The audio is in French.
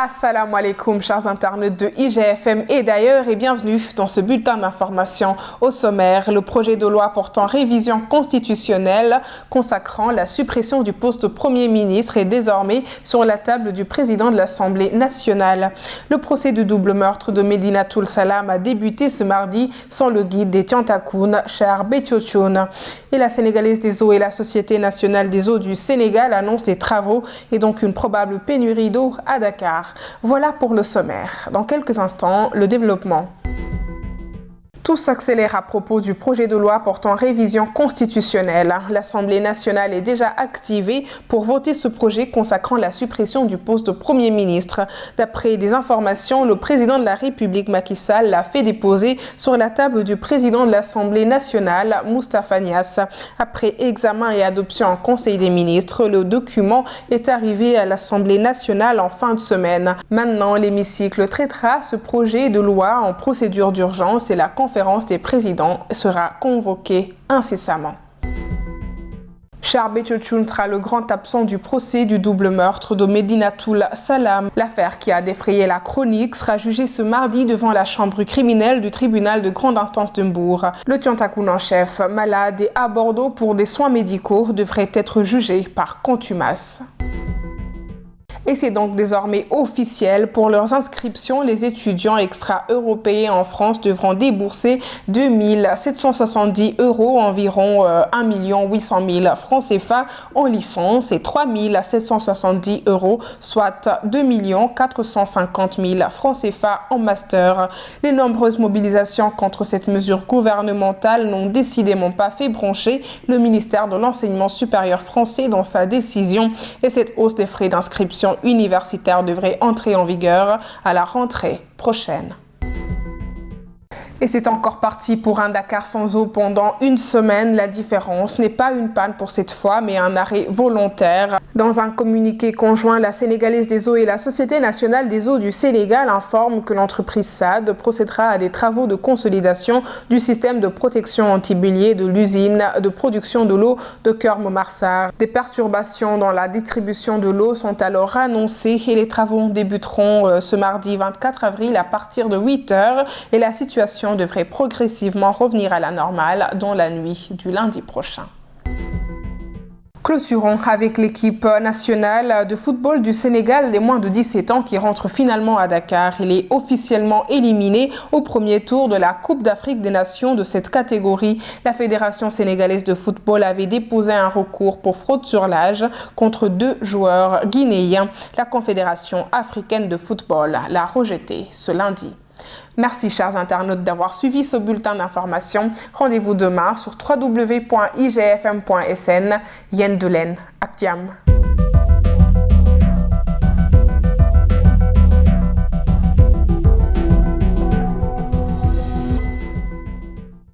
Assalamu alaikum, chers internautes de IGFM et d'ailleurs, et bienvenue dans ce bulletin d'information. Au sommaire, le projet de loi portant révision constitutionnelle consacrant la suppression du poste de Premier ministre est désormais sur la table du président de l'Assemblée nationale. Le procès du double meurtre de Medinatul Salam a débuté ce mardi sans le guide des Tiantakoun, Cher Betiochoun. Et la Sénégalaise des eaux et la Société nationale des eaux du Sénégal annoncent des travaux et donc une probable pénurie d'eau à Dakar. Voilà pour le sommaire. Dans quelques instants, le développement. Tout s'accélère à propos du projet de loi portant révision constitutionnelle. L'Assemblée nationale est déjà activée pour voter ce projet consacrant la suppression du poste de Premier ministre. D'après des informations, le président de la République Macky Sall l'a fait déposer sur la table du président de l'Assemblée nationale, Moustapha Niasse. Après examen et adoption en Conseil des ministres, le document est arrivé à l'Assemblée nationale en fin de semaine. Maintenant, l'hémicycle traitera ce projet de loi en procédure d'urgence et la conférence des présidents sera convoquée incessamment. Cher Betiochoun sera le grand absent du procès du double meurtre de Medinatul Salam. L'affaire qui a défrayé la chronique sera jugée ce mardi devant la chambre criminelle du tribunal de grande instance de Mbour. Le Tiantakoun en chef, malade et à Bordeaux pour des soins médicaux, devrait être jugé par contumace. Et c'est donc désormais officiel. Pour leurs inscriptions, les étudiants extra-européens en France devront débourser 2 770 €, environ 1 800 000 francs CFA en licence et 3 770 €, soit 2 450 000 francs CFA en master. Les nombreuses mobilisations contre cette mesure gouvernementale n'ont décidément pas fait broncher le ministère de l'Enseignement supérieur français dans sa décision et cette hausse des frais d'inscription universitaire devrait entrer en vigueur à la rentrée prochaine. Et c'est encore parti pour un Dakar sans eau pendant une semaine. La différence n'est pas une panne pour cette fois, mais un arrêt volontaire. Dans un communiqué conjoint, la Sénégalaise des eaux et la Société nationale des eaux du Sénégal informent que l'entreprise SAD procédera à des travaux de consolidation du système de protection anti-bélier de l'usine de production de l'eau de Keur-Momar-Sarr. Des perturbations dans la distribution de l'eau sont alors annoncées et les travaux débuteront ce mardi 24 avril à partir de 8 h et la situation devrait progressivement revenir à la normale dans la nuit du lundi prochain. Clôturons avec l'équipe nationale de football du Sénégal des moins de 17 ans qui rentre finalement à Dakar. Il est officiellement éliminé au premier tour de la Coupe d'Afrique des Nations de cette catégorie. La Fédération sénégalaise de football avait déposé un recours pour fraude sur l'âge contre 2 joueurs guinéens. La Confédération africaine de football l'a rejeté ce lundi. Merci chers internautes d'avoir suivi ce bulletin d'information. Rendez-vous demain sur www.igfm.sn. Yen Doulen, ak jàmm.